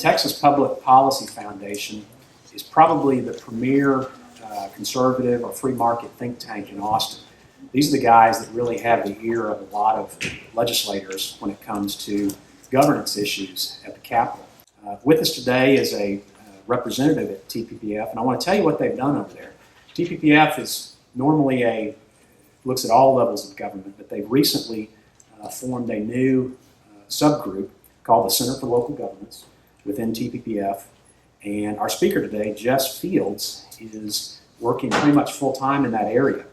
Texas Public Policy Foundation is probably the premier conservative or free market think tank in Austin. These are the guys that really have the ear of a lot of legislators when it comes to governance issues at the Capitol. With us today is a representative at TPPF, and I want to tell you what they've done over there. TPPF is normally looks at all levels of government, but they've recently formed a new subgroup called the Center for Local Governments within TPPF. And our speaker today, Jess Fields, is working pretty much full-time in that area.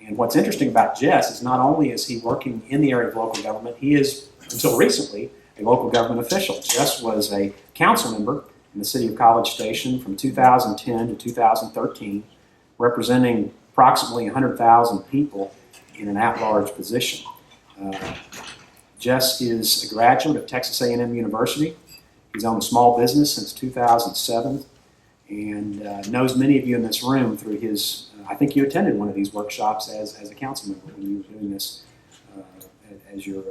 And what's interesting about Jess is not only is he working in the area of local government, he is, until recently, a local government official. Jess was a council member in the city of College Station from 2010 to 2013, representing approximately 100,000 people in an at-large position. Jess is a graduate of Texas A&M University. He's owned a small business since 2007 and knows many of you in this room through his, I think you attended one of these workshops as a council member when you were doing this as your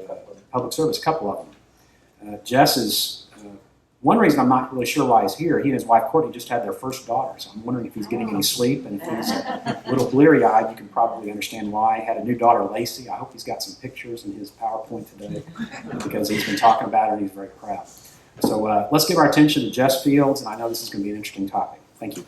public service, a couple of them. Jess is, one reason I'm not really sure why he's here, he and his wife Courtney just had their first daughter, so I'm wondering if he's getting any sleep, and if he's a little bleary-eyed, you can probably understand why. He had a new daughter, Lacey. I hope he's got some pictures in his PowerPoint today because he's been talking about her and he's very proud. So let's give our attention to Jess Fields, and I know this is going to be an interesting topic. Thank you.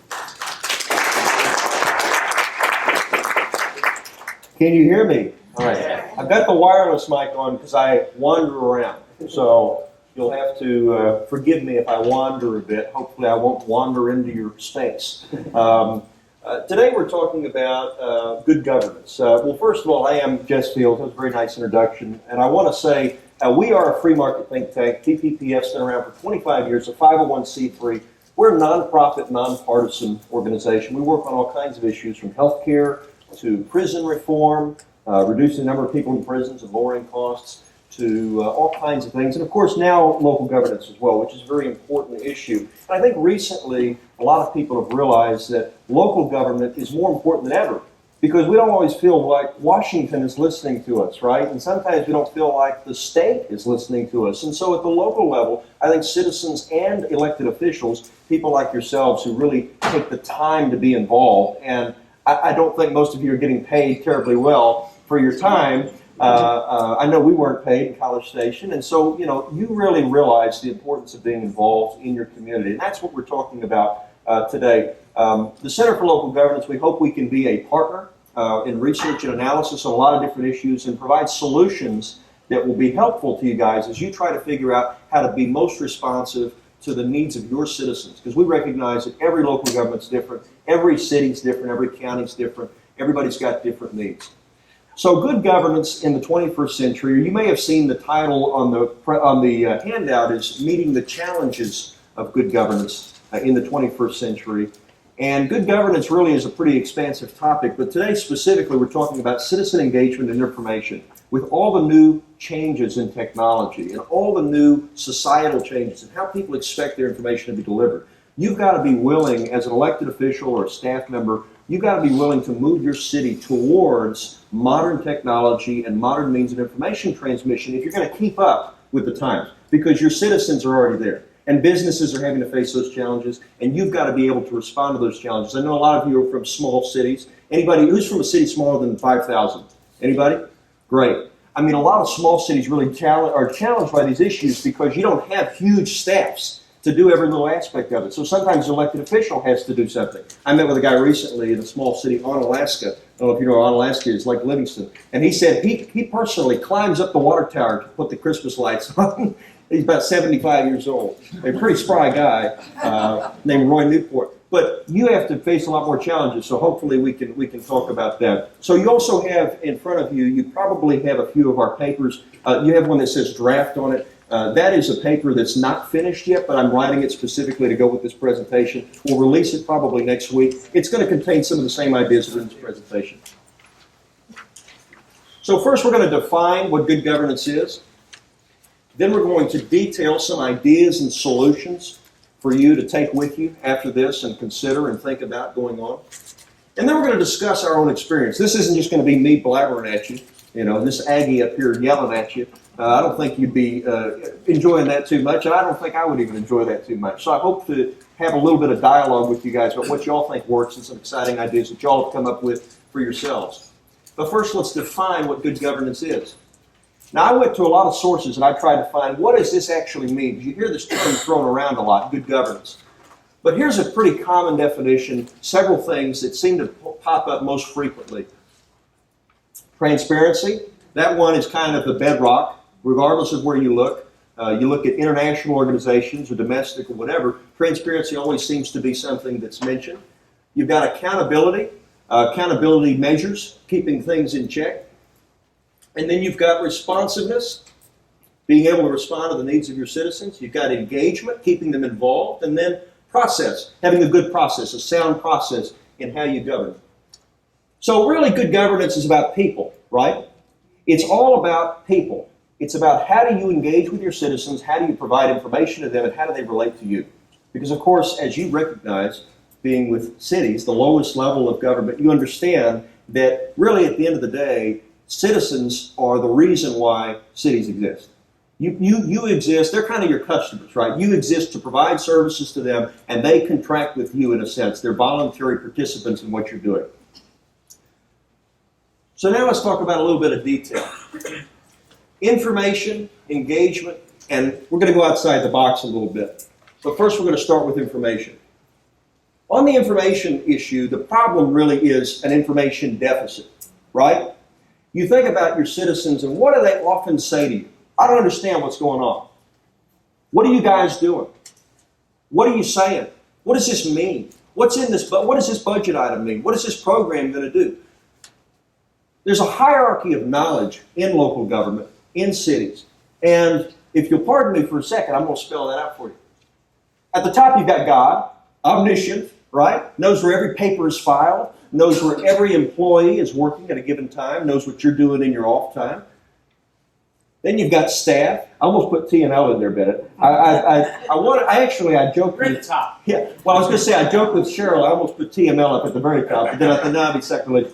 Can you hear me? All right. I've got the wireless mic on because I wander around. So you'll have to forgive me if I wander a bit. Hopefully I won't wander into your space. Today we're talking about good governance. Well, first of all, I am Jess Fields. That was a very nice introduction. And I want to say we are a free market think tank. TPPF's been around for 25 years, a 501c3. We're a nonprofit, nonpartisan organization. We work on all kinds of issues from healthcare to prison reform, reducing the number of people in prisons and lowering costs, to all kinds of things. And of course now local governance as well, which is a very important issue. And I think recently a lot of people have realized that local government is more important than ever because we don't always feel like Washington is listening to us, right? And sometimes we don't feel like the state is listening to us. And so at the local level, I think citizens and elected officials, people like yourselves who really take the time to be involved, and I don't think most of you are getting paid terribly well for your time. I know we weren't paid in College Station, and so you really realize the importance of being involved in your community, and that's what we're talking about today. The Center for Local Governance, we hope we can be a partner in research and analysis on a lot of different issues and provide solutions that will be helpful to you guys as you try to figure out how to be most responsive to the needs of your citizens, because we recognize that every local government's different, every city's different, every county's different, everybody's got different needs. So good governance in the 21st century, you may have seen the title on the handout is Meeting the Challenges of Good Governance in the 21st Century. And good governance really is a pretty expansive topic, but today specifically we're talking about citizen engagement and information. With all the new changes in technology and all the new societal changes and how people expect their information to be delivered, you've got to be willing, as an elected official or a staff member, you've got to be willing to move your city towards modern technology and modern means of information transmission if you're going to keep up with the times, because your citizens are already there. And businesses are having to face those challenges, and you've got to be able to respond to those challenges. I know a lot of you are from small cities. Anybody who's from a city smaller than 5,000? Anybody? Great. I mean, a lot of small cities really are challenged by these issues because you don't have huge staffs to do every little aspect of it. So sometimes the elected official has to do something. I met with a guy recently in a small city on Alaska. I don't know if you know what Alaska is, like Livingston. And he said he personally climbs up the water tower to put the Christmas lights on. He's about 75 years old. A pretty spry guy named Roy Newport. But you have to face a lot more challenges, so hopefully we can talk about that. So you also have in front of you, you probably have a few of our papers. You have one that says draft on it. That is a paper that's not finished yet, but I'm writing it specifically to go with this presentation. We'll release it probably next week. It's going to contain some of the same ideas that are in this presentation. So first we're going to define what good governance is. Then we're going to detail some ideas and solutions for you to take with you after this and consider and think about going on. And then we're going to discuss our own experience. This isn't just going to be me blabbering at you, this Aggie up here yelling at you. I don't think you'd be enjoying that too much, and I don't think I would even enjoy that too much. So I hope to have a little bit of dialogue with you guys about what y'all think works and some exciting ideas that y'all have come up with for yourselves. But first, let's define what good governance is. Now, I went to a lot of sources and I tried to find what does this actually mean? Because you hear this term thrown around a lot, good governance. But here's a pretty common definition, several things that seem to pop up most frequently. Transparency, that one is kind of the bedrock, regardless of where you look. You look at international organizations or domestic or whatever, transparency always seems to be something that's mentioned. You've got accountability, accountability measures, keeping things in check. And then you've got responsiveness, being able to respond to the needs of your citizens. You've got engagement, keeping them involved. And then process, having a good process, a sound process in how you govern. So really good governance is about people, right? It's all about people. It's about how do you engage with your citizens, how do you provide information to them, and how do they relate to you? Because of course, as you recognize, being with cities, the lowest level of government, you understand that really at the end of the day, citizens are the reason why cities exist. You exist, they're kind of your customers, right? You exist to provide services to them, and they contract with you in a sense. They're voluntary participants in what you're doing. So now let's talk about a little bit of detail. Information, engagement, and we're going to go outside the box a little bit. But first we're going to start with information. On the information issue, the problem really is an information deficit, right? You think about your citizens and what do they often say to you? I don't understand what's going on. What are you guys doing? What are you saying? What does this mean? What's in this? What does this budget item mean? What is this program going to do? There's a hierarchy of knowledge in local government, in cities. And if you'll pardon me for a second, I'm going to spell that out for you. At the top, you've got God, omniscient, right? Knows where every paper is filed, knows where every employee is working at a given time, knows what you're doing in your off time. Then you've got staff. I almost put T&L in there, Bennett. I joked You're at the top. Yeah, well, I was going to say, I joked with Cheryl, I almost put TML up at the very top, but then I thought, no, I'd be sacrilege.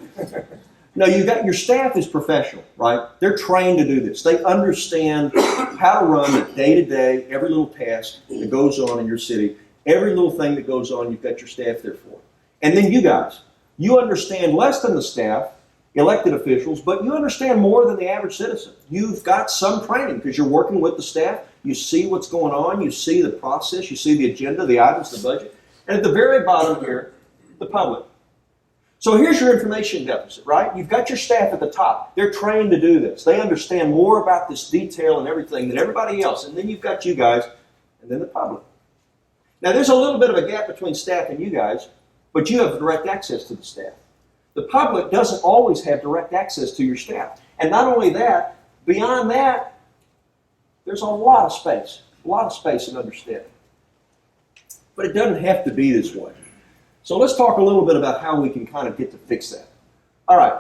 No, you've got your staff is professional, right? They're trained to do this. They understand how to run the day-to-day, every little task that goes on in your city. Every little thing that goes on, you've got your staff there for. And then you guys, you understand less than the staff, elected officials, but you understand more than the average citizen. You've got some training because you're working with the staff. You see what's going on. You see the process. You see the agenda, the items, the budget. And at the very bottom here, the public. So here's your information deficit, right? You've got your staff at the top. They're trained to do this. They understand more about this detail and everything than everybody else. And then you've got you guys, and then the public. Now there's a little bit of a gap between staff and you guys, but you have direct access to the staff. The public doesn't always have direct access to your staff. And not only that, beyond that, there's a lot of space and understanding. But it doesn't have to be this way. So let's talk a little bit about how we can kind of get to fix that. All right.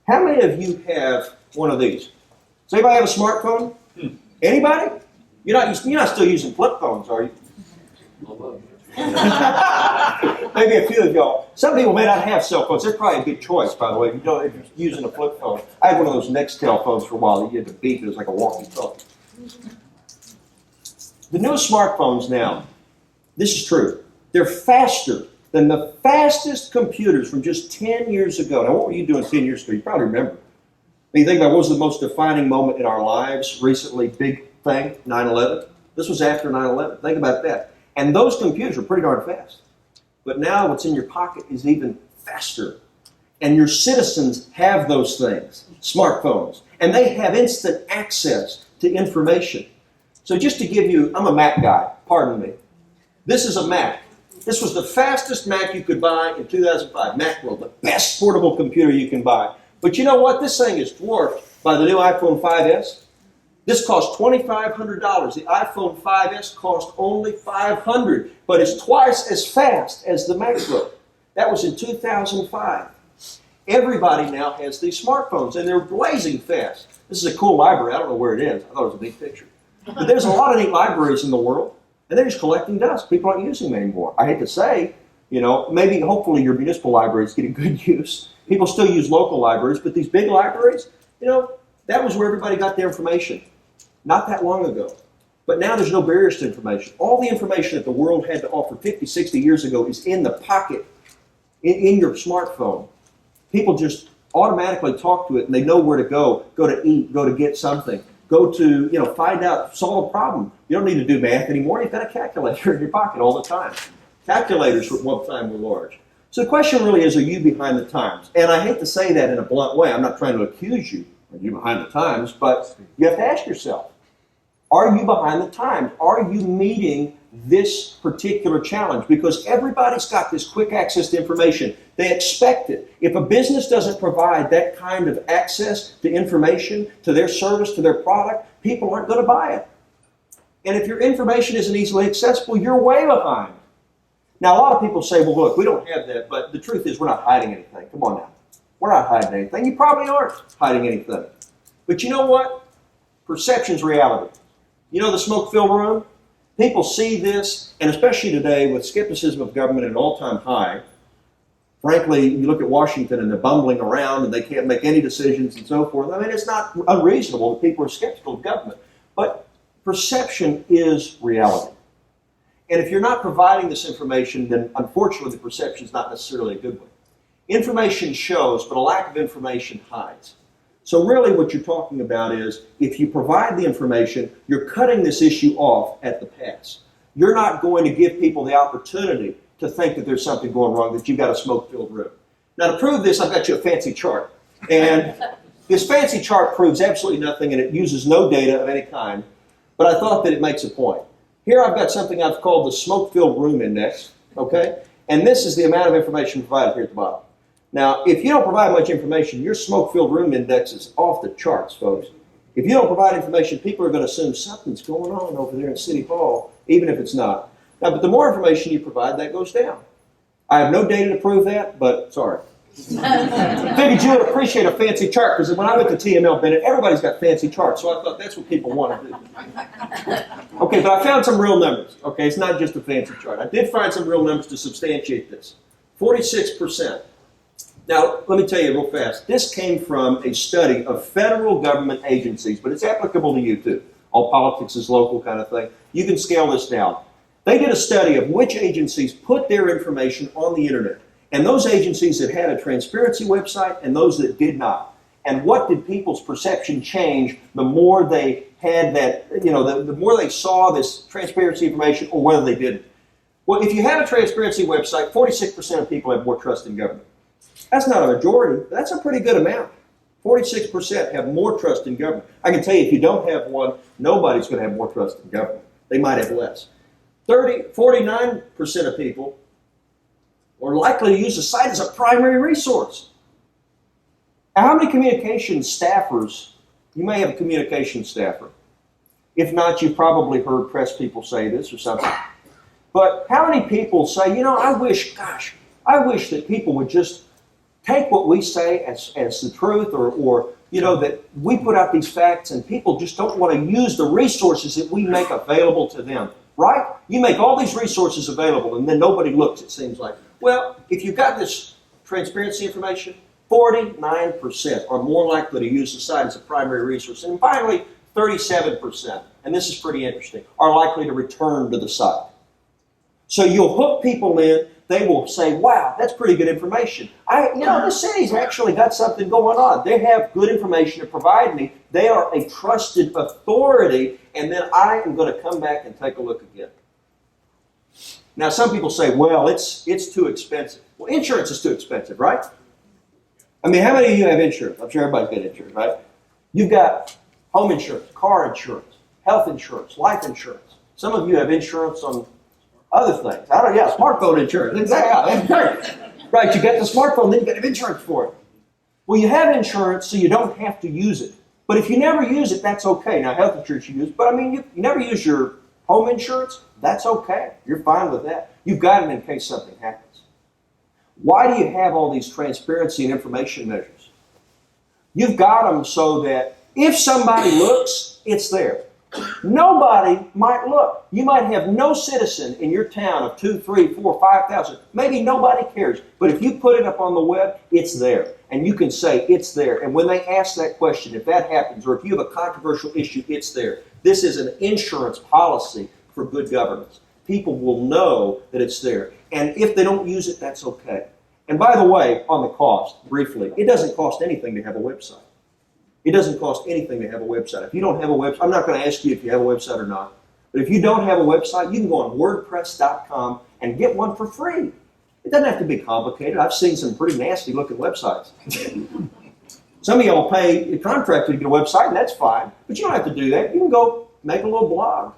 How many of you have one of these? Does anybody have a smartphone? Anybody? You're not still using flip phones, are you? Maybe a few of y'all. Some people may not have cell phones. They're probably a good choice, by the way, if you're using a flip phone. I had one of those Nextel phones for a while that you had to beep. It was like a walkie-talkie. The newest smartphones now, this is true, they're faster than the fastest computers from just 10 years ago. Now, what were you doing 10 years ago? You probably remember. When you think about what was the most defining moment in our lives recently, big thing, 9/11. This was after 9/11. Think about that. And those computers are pretty darn fast. But now what's in your pocket is even faster. And your citizens have those things, smartphones. And they have instant access to information. So just to give you, I'm a Mac guy, pardon me. This is a Mac. This was the fastest Mac you could buy in 2005. Macworld, the best portable computer you can buy. But you know what? This thing is dwarfed by the new iPhone 5S. This cost $2,500. The iPhone 5S cost only $500, but it's twice as fast as the MacBook. That was in 2005. Everybody now has these smartphones, and they're blazing fast. This is a cool library. I don't know where it is. I thought it was a neat picture. But there's a lot of neat libraries in the world, and they're just collecting dust. People aren't using them anymore. I hate to say, maybe hopefully your municipal library is getting good use. People still use local libraries, but these big libraries, that was where everybody got their information. not that long ago. But now there's no barriers to information. All the information that the world had to offer 50, 60 years ago is in the pocket, in your smartphone. People just automatically talk to it, and they know where to go to eat, go to get something, go to, find out, solve a problem. You don't need to do math anymore. You've got a calculator in your pocket all the time. Calculators at one time were large. So the question really is, are you behind the times? And I hate to say that in a blunt way. I'm not trying to accuse you of you behind the times, but you have to ask yourself, are you behind the times? Are you meeting this particular challenge? Because everybody's got this quick access to information. They expect it. If a business doesn't provide that kind of access to information, to their service, to their product, people aren't going to buy it. And if your information isn't easily accessible, you're way behind. Now, a lot of people say, well, look, we don't have that, but the truth is we're not hiding anything. Come on now. We're not hiding anything. You probably aren't hiding anything. But you know what? Perception's reality. You know the smoke-filled room? People see this, and especially today with skepticism of government at an all-time high. Frankly, you look at Washington and they're bumbling around and they can't make any decisions and so forth. I mean, it's not unreasonable that people are skeptical of government. But perception is reality. And if you're not providing this information, then unfortunately the perception is not necessarily a good one. Information shows, but a lack of information hides. So really what you're talking about is, if you provide the information, you're cutting this issue off at the pass. You're not going to give people the opportunity to think that there's something going wrong, that you've got a smoke-filled room. Now to prove this, I've got you a fancy chart. And this fancy chart proves absolutely nothing, and it uses no data of any kind, but I thought that it makes a point. Here I've got something I've called the smoke-filled room index, okay? And this is the amount of information provided here at the bottom. Now, if you don't provide much information, your smoke-filled room index is off the charts, folks. If you don't provide information, people are going to assume something's going on over there in City Hall, even if it's not. Now, but the more information you provide, that goes down. I have no data to prove that, but sorry. Figured you would appreciate a fancy chart, because when I went to TML Bennett, everybody's got fancy charts, so I thought that's what people want to do. Okay, but I found some real numbers. Okay, it's not just a fancy chart. I did find some real numbers to substantiate this. 46%. Now, let me tell you real fast. This came from a study of federal government agencies, but it's applicable to you too. All politics is local kind of thing. You can scale this down. They did a study of which agencies put their information on the internet, and those agencies that had a transparency website and those that did not. And what did people's perception change the more they had that, the more they saw this transparency information, or whether they didn't? Well, if you have a transparency website, 46% of people have more trust in government. That's not a majority, but that's a pretty good amount. 46% have more trust in government. I can tell you, if you don't have one, nobody's going to have more trust in government. They might have less. 49% of people are likely to use the site as a primary resource. Now, how many communications staffers, you may have a communications staffer. If not, you've probably heard press people say this or something. But how many people say, I wish that people would just take what we say as the truth, or that we put out these facts and people just don't want to use the resources that we make available to them, right? You make all these resources available and then nobody looks, it seems like. Well, if you've got this transparency information, 49% are more likely to use the site as a primary resource. And finally, 37%, and this is pretty interesting, are likely to return to the site. So you'll hook people in. They will say, wow, that's pretty good information. This city's actually got something going on. They have good information to provide me. They are a trusted authority, and then I am going to come back and take a look again. Now, some people say, well, it's too expensive. Well, insurance is too expensive, right? I mean, how many of you have insurance? I'm sure everybody's got insurance, right? You've got home insurance, car insurance, health insurance, life insurance. Some of you have insurance on other things. Smartphone insurance. Exactly. Right, you get the smartphone, then you get insurance for it. Well, you have insurance so you don't have to use it. But if you never use it, that's okay. Now, health insurance you use, but you never use your home insurance, that's okay. You're fine with that. You've got it in case something happens. Why do you have all these transparency and information measures? You've got them so that if somebody looks, it's there. Nobody might look. You might have no citizen in your town of 2, 3, 4, 5,000. Maybe nobody cares. But if you put it up on the web, it's there. And you can say it's there. And when they ask that question, if that happens, or if you have a controversial issue, it's there. This is an insurance policy for good governance. People will know that it's there. And if they don't use it, that's okay. And by the way, on the cost, briefly, it doesn't cost anything to have a website. It doesn't cost anything to have a website. If you don't have a website, I'm not going to ask you if you have a website or not. But if you don't have a website, you can go on WordPress.com and get one for free. It doesn't have to be complicated. I've seen some pretty nasty looking websites. Some of y'all pay a contractor to get a website, and that's fine. But you don't have to do that. You can go make a little blog.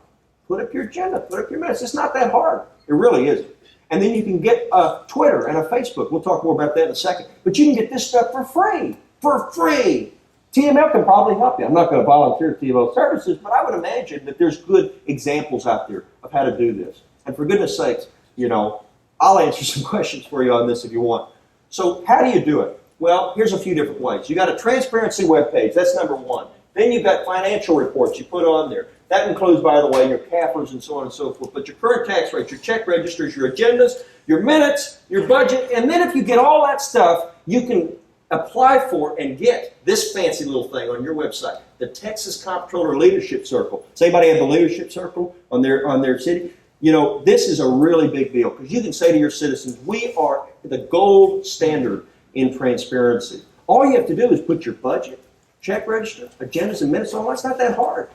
Put up your agenda. Put up your minutes. It's not that hard. It really isn't. And then you can get a Twitter and a Facebook. We'll talk more about that in a second. But you can get this stuff for free. For free. TML can probably help you. I'm not going to volunteer TML services, but I would imagine that there's good examples out there of how to do this. And for goodness sakes, I'll answer some questions for you on this if you want. So how do you do it? Well, here's a few different ways. You got a transparency webpage. That's number one. Then you've got financial reports you put on there. That includes, by the way, your CAFRs and so on and so forth. But your current tax rates, your check registers, your agendas, your minutes, your budget. And then if you get all that stuff, you can apply for and get this fancy little thing on your website, the Texas Comptroller Leadership Circle. Does anybody have the Leadership Circle on their city? This is a really big deal because you can say to your citizens, we are the gold standard in transparency. All you have to do is put your budget, check register, agendas, and minutes online. It's not that hard.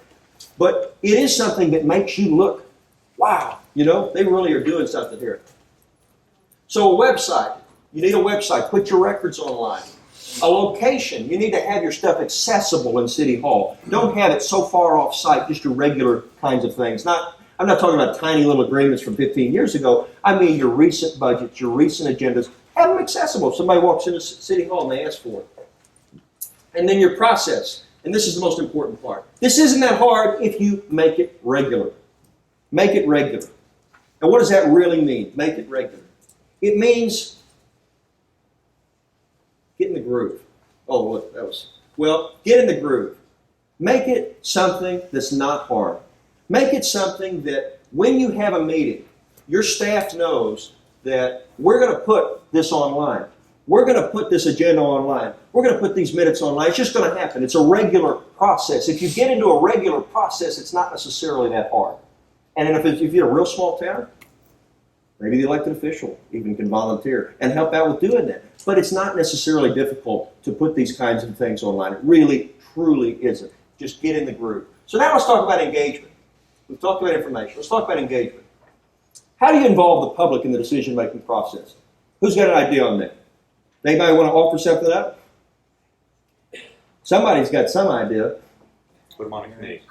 But it is something that makes you look, wow, they really are doing something here. So a website, you need a website. Put your records online. A location, you need to have your stuff accessible in City Hall. Don't have it so far off site, just your regular kinds of things. I'm not talking about tiny little agreements from 15 years ago. I mean your recent budgets, your recent agendas. Have them accessible. If somebody walks into City Hall and they ask for it. And then your process. And this is the most important part. This isn't that hard if you make it regular. Make it regular. And what does that really mean? Make it regular. It means get in the groove. Oh, look, get in the groove. Make it something that's not hard. Make it something that when you have a meeting, your staff knows that we're going to put this online. We're going to put this agenda online. We're going to put these minutes online. It's just going to happen. It's a regular process. If you get into a regular process, it's not necessarily that hard. And if you're a real small town, maybe the elected official even can volunteer and help out with doing that. But it's not necessarily difficult to put these kinds of things online. It really, truly isn't. Just get in the groove. So now let's talk about engagement. We've talked about information. Let's talk about engagement. How do you involve the public in the decision-making process? Who's got an idea on that? Anybody want to offer something up? Somebody's got some idea. Put them on a committee.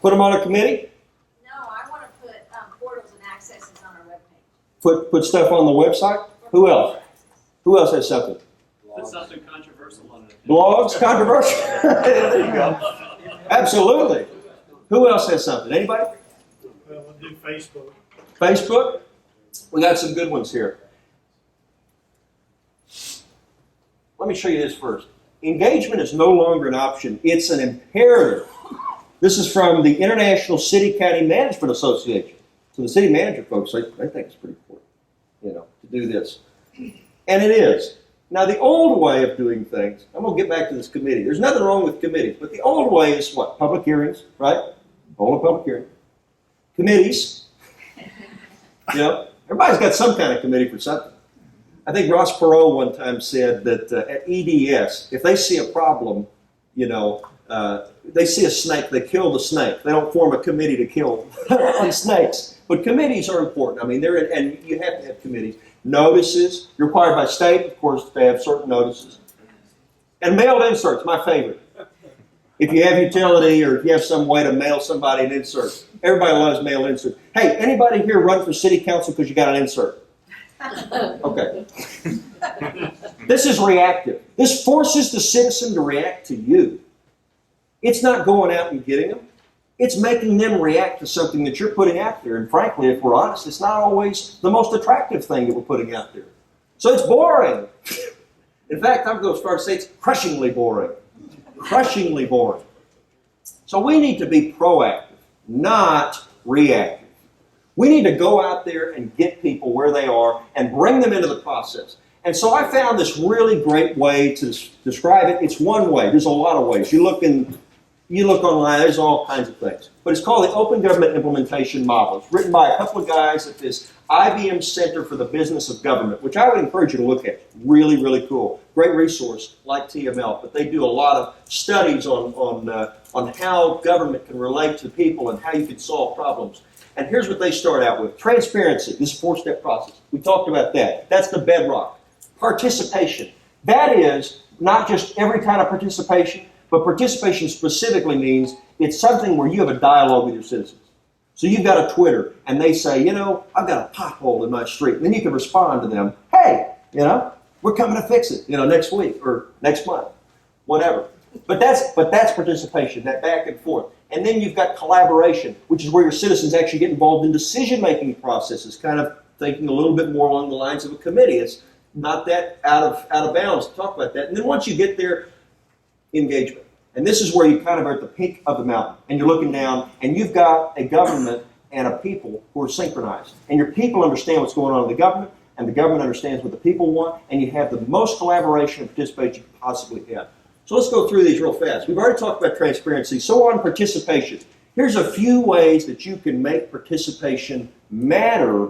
Put them on a committee? No, I want to put portals and accesses on our webpage. Put stuff on the website? Who else? Who else has something? Put something controversial on it. Blogs? Controversial? There you go. Absolutely. Who else has something? Anybody? Well, we'll do Facebook. Facebook? We got some good ones here. Let me show you this first. Engagement is no longer an option. It's an imperative. This is from the International City County Management Association. So the city manager folks, they think it's pretty important, to do this. And it is. Now, the old way of doing things, I'm going to get back to this committee. There's nothing wrong with committees, but the old way is what? Public hearings, right? Hold a public hearing. Committees. Everybody's got some kind of committee for something. I think Ross Perot one time said that at EDS, if they see a problem, they see a snake, they kill the snake. They don't form a committee to kill on snakes. But committees are important. I mean, and you have to have committees. Notices, you're required by state, of course, to have certain notices. And mailed inserts, my favorite. If you have utility or if you have some way to mail somebody an insert. Everybody loves mail inserts. Hey, anybody here run for city council because you got an insert? Okay. This is reactive. This forces the citizen to react to you. It's not going out and getting them. It's making them react to something that you're putting out there. And frankly, if we're honest, it's not always the most attractive thing that we're putting out there. So it's boring. In fact, I'm going to start to say it's crushingly boring. Crushingly boring. So we need to be proactive. not reactive. We need to go out there and get people where they are and bring them into the process. And so I found this really great way to describe it. It's one way. There's a lot of ways. You look online, there's all kinds of things. But it's called the Open Government Implementation Model. It's written by a couple of guys at this IBM Center for the Business of Government, which I would encourage you to look at. Really, really cool. Great resource like TML. But they do a lot of studies on how government can relate to people and how you can solve problems. And here's what they start out with. Transparency. This is a 4-step process. We talked about that. That's the bedrock. Participation. That is not just every kind of participation, but participation specifically means it's something where you have a dialogue with your citizens. So you've got a Twitter, and they say, I've got a pothole in my street. And then you can respond to them, hey, we're coming to fix it, next week or next month, whatever. But that's participation, that back and forth. And then you've got collaboration, which is where your citizens actually get involved in decision-making processes, kind of thinking a little bit more along the lines of a committee. It's not that out of bounds to talk about that. And then once you get there, engagement. And this is where you kind of are at the peak of the mountain, and you're looking down, and you've got a government and a people who are synchronized. And your people understand what's going on in the government, and the government understands what the people want, and you have the most collaboration and participation you can possibly have. So let's go through these real fast. We've already talked about transparency. So on participation. Here's a few ways that you can make participation matter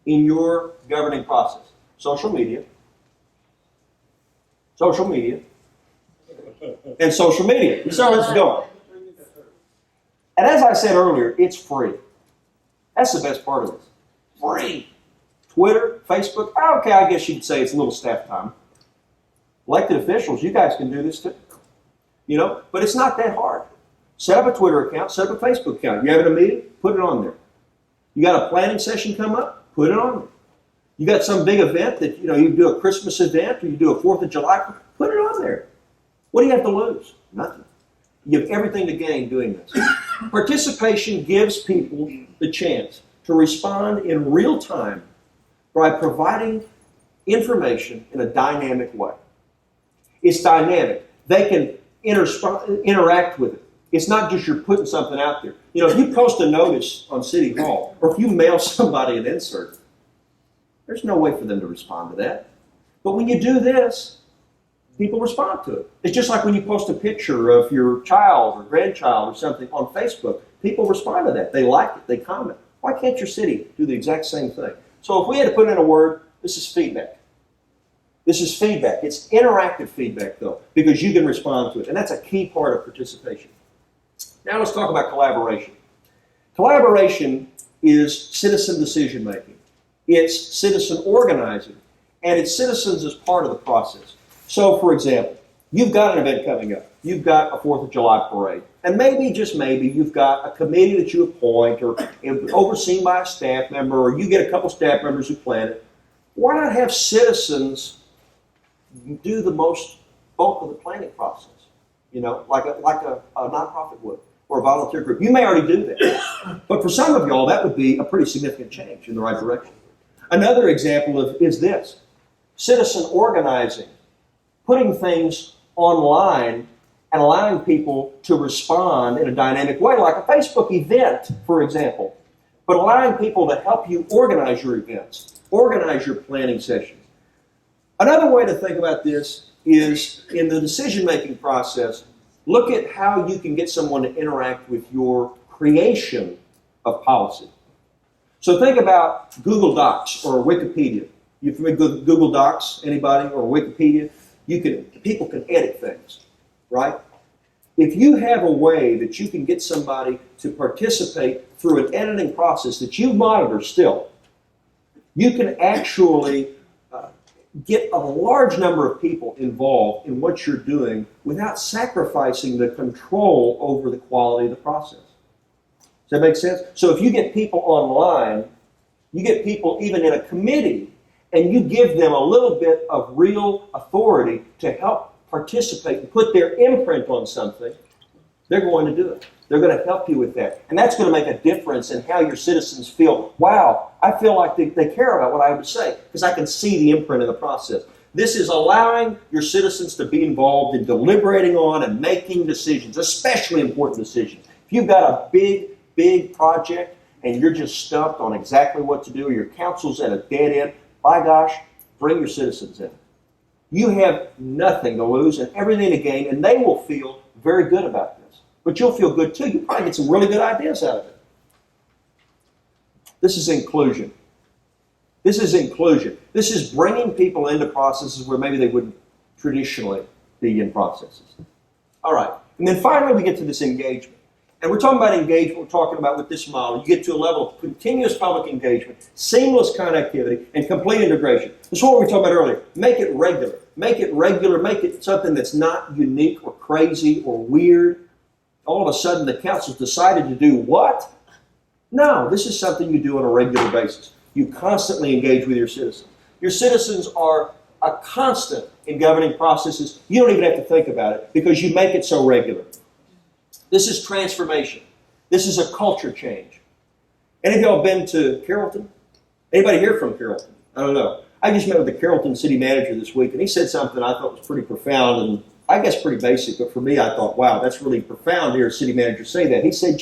in your governing process. Social media. Social media. And social media. You see how this is going. And as I said earlier, it's free. That's the best part of this. Free. Twitter, Facebook, okay, I guess you could say it's a little staff time. Elected officials, you guys can do this too. But it's not that hard. Set up a Twitter account, set up a Facebook account. You're having a meeting, put it on there. You got a planning session come up, put it on there. You got some big event that, you do a Christmas event or you do a 4th of July, put it on there. What do you have to lose? Nothing. You have everything to gain doing this. Participation gives people the chance to respond in real time by providing information in a dynamic way. It's dynamic. They can interact with it. It's not just you're putting something out there. If you post a notice on City Hall or if you mail somebody an insert, there's no way for them to respond to that. But when you do this, people respond to it. It's just like when you post a picture of your child or grandchild or something on Facebook. People respond to that. They like it. They comment. Why can't your city do the exact same thing? So if we had to put in a word, this is feedback. This is feedback. It's interactive feedback, though, because you can respond to it. And that's a key part of participation. Now let's talk about collaboration. Collaboration is citizen decision-making. It's citizen organizing. And it's citizens as part of the process. So, for example, you've got an event coming up. You've got a 4th of July parade. And maybe, just maybe, you've got a committee that you appoint or overseen by a staff member, or you get a couple staff members who plan it. Why not have citizens do the most bulk of the planning process? Like a nonprofit would, or a volunteer group. You may already do that. But for some of y'all, that would be a pretty significant change in the right direction. Another example is this. Citizen organizing. Putting things online and allowing people to respond in a dynamic way, like a Facebook event, for example. But allowing people to help you organize your events, organize your planning sessions. Another way to think about this is in the decision-making process, look at how you can get someone to interact with your creation of policy. So think about Google Docs or Wikipedia. You familiar with Google Docs, anybody, or Wikipedia? People can edit things, right? If you have a way that you can get somebody to participate through an editing process that you monitor still, you can actually get a large number of people involved in what you're doing without sacrificing the control over the quality of the process. Does that make sense? So if you get people online, you get people even in a committee, and you give them a little bit of real authority to help participate and put their imprint on something, they're going to do it. They're going to help you with that. And that's going to make a difference in how your citizens feel. Wow, I feel like they care about what I have to say because I can see the imprint in the process. This is allowing your citizens to be involved in deliberating on and making decisions, especially important decisions. If you've got a big project and you're just stumped on exactly what to do, or your council's at a dead end, by gosh, bring your citizens in. You have nothing to lose and everything to gain, and they will feel very good about this. But you'll feel good too. You'll probably get some really good ideas out of it. This is inclusion. This is inclusion. This is bringing people into processes where maybe they wouldn't traditionally be in processes. All right. And then finally, we get to this engagement. And we're talking about engagement. We're talking about with this model, you get to a level of continuous public engagement, seamless connectivity, and complete integration. This is what we were talking about earlier. Make it regular. Make it regular. Make it something that's not unique or crazy or weird. All of a sudden, the council's decided to do what? No, this is something you do on a regular basis. You constantly engage with your citizens. Your citizens are a constant in governing processes. You don't even have to think about it because you make it so regular. This is transformation. This is a culture change. Any of y'all been to Carrollton? Anybody here from Carrollton? I don't know. I just met with the Carrollton city manager this week, and he said something I thought was pretty profound and I guess pretty basic, but for me I thought, wow, that's really profound to hear a city manager say that. He said,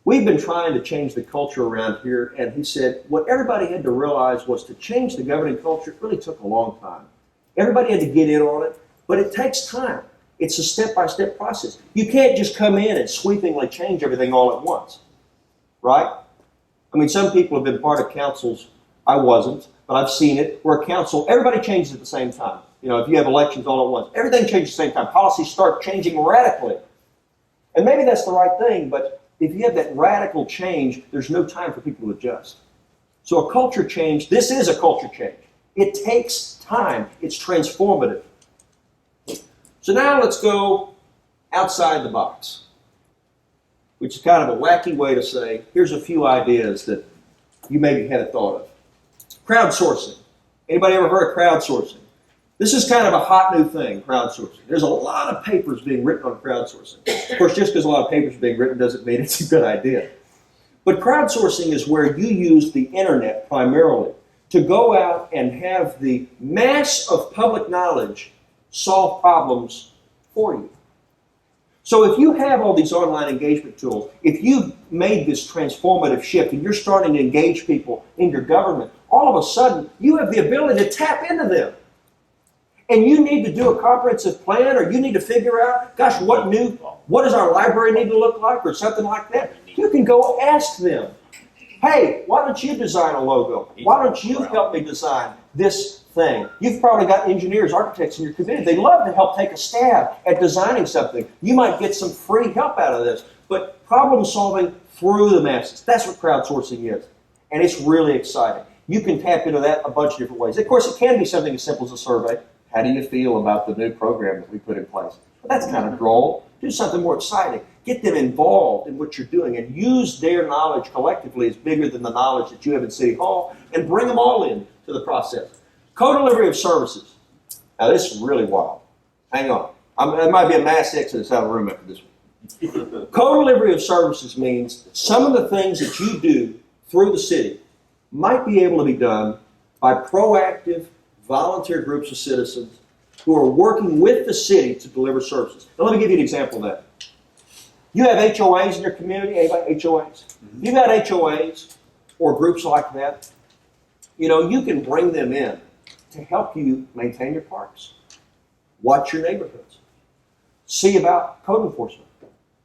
we've been trying to change the culture around here, and he said what everybody had to realize was to change the governing culture, it really took a long time. Everybody had to get in on it, but it takes time. It's a step-by-step process. You can't just come in and sweepingly change everything all at once, right? I mean, some people have been part of councils. I wasn't, but I've seen it, where a council, everybody changes at the same time. If you have elections all at once, everything changes at the same time. Policies start changing radically. And maybe that's the right thing, but if you have that radical change, there's no time for people to adjust. So a culture change, this is a culture change. It takes time. It's transformative. So now let's go outside the box, which is kind of a wacky way to say, here's a few ideas that you maybe hadn't thought of. Crowdsourcing. Anybody ever heard of crowdsourcing? This is kind of a hot new thing, crowdsourcing. There's a lot of papers being written on crowdsourcing. Of course, just because a lot of papers are being written doesn't mean it's a good idea. But crowdsourcing is where you use the internet primarily to go out and have the mass of public knowledge solve problems for you. So if you have all these online engagement tools, if you've made this transformative shift and you're starting to engage people in your government, all of a sudden you have the ability to tap into them. And you need to do a comprehensive plan, or you need to figure out, gosh, what does our library need to look like, or something like that. You can go ask them, hey, why don't you design a logo? Why don't you help me design this thing? You've probably got engineers, architects in your community. They love to help take a stab at designing something. You might get some free help out of this, but problem solving through the masses. That's what crowdsourcing is. And it's really exciting. You can tap into that a bunch of different ways. Of course, it can be something as simple as a survey. How do you feel about the new program that we put in place? But that's kind of droll. Do something more exciting. Get them involved in what you're doing and use their knowledge collectively as bigger than the knowledge that you have in City Hall, and bring them all in to the process. Co-delivery of services. Now this is really wild. Hang on. There might be a mass exodus out of the room after this one. Co-delivery of services means some of the things that you do through the city might be able to be done by proactive volunteer groups of citizens who are working with the city to deliver services. Now let me give you an example of that. You have HOAs in your community. Anybody HOAs? You've got HOAs or groups like that. You can bring them in to help you maintain your parks, watch your neighborhoods, see about code enforcement.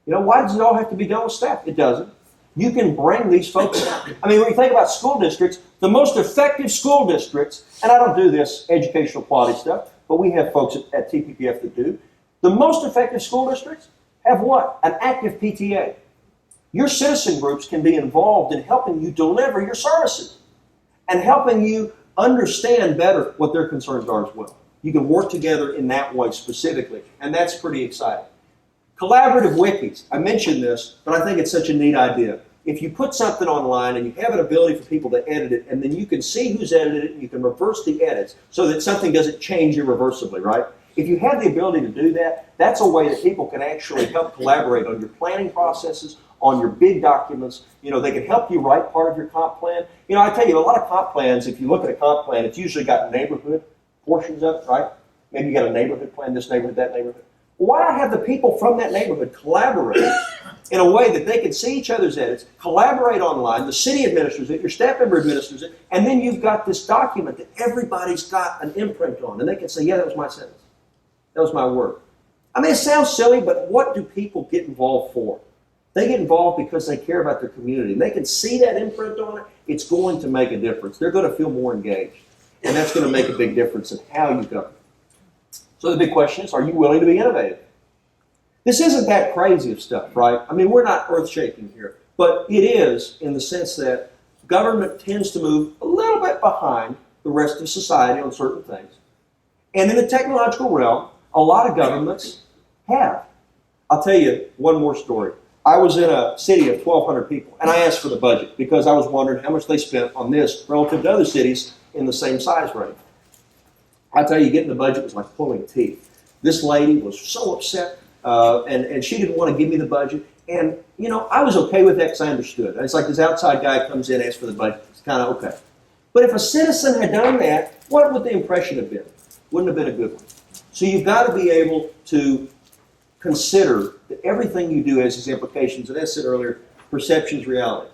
Why does it all have to be done with staff? It doesn't. You can bring these folks in. I mean, when you think about school districts, the most effective school districts, and I don't do this educational quality stuff, but we have folks at TPPF that do. The most effective school districts have what? An active PTA. Your citizen groups can be involved in helping you deliver your services and helping you understand better what their concerns are as well. You can work together in that way specifically, and that's pretty exciting. Collaborative wikis. I mentioned this, but I think it's such a neat idea. If you put something online and you have an ability for people to edit it, and then you can see who's edited it, and you can reverse the edits so that something doesn't change irreversibly, right? If you have the ability to do that, that's a way that people can actually help collaborate on your planning processes, on your big documents. They can help you write part of your comp plan. I tell you, a lot of comp plans, if you look at a comp plan, it's usually got neighborhood portions of it, right? Maybe you got a neighborhood plan, this neighborhood, that neighborhood. Why not have the people from that neighborhood collaborate in a way that they can see each other's edits, collaborate online, the city administers it, your staff member administers it, and then you've got this document that everybody's got an imprint on, and they can say, yeah, that was my sentence. That was my word. I mean, it sounds silly, but what do people get involved for? They get involved because they care about their community, and they can see that imprint on it. It's going to make a difference. They're going to feel more engaged, and that's going to make a big difference in how you govern. So the big question is, are you willing to be innovative? This isn't that crazy of stuff, right? I mean, we're not earth-shaking here, but it is in the sense that government tends to move a little bit behind the rest of society on certain things. And in the technological realm, a lot of governments have. I'll tell you one more story. I was in a city of 1,200 people, and I asked for the budget because I was wondering how much they spent on this relative to other cities in the same size range. I tell you, getting the budget was like pulling teeth. This lady was so upset, and she didn't want to give me the budget. And, you know, I was okay with that because I understood. It's like this outside guy comes in, asks for the budget. It's kind of okay. But if a citizen had done that, what would the impression have been? Wouldn't have been a good one. So you've got to be able to consider that everything you do has its implications. And as I said earlier, perception is reality.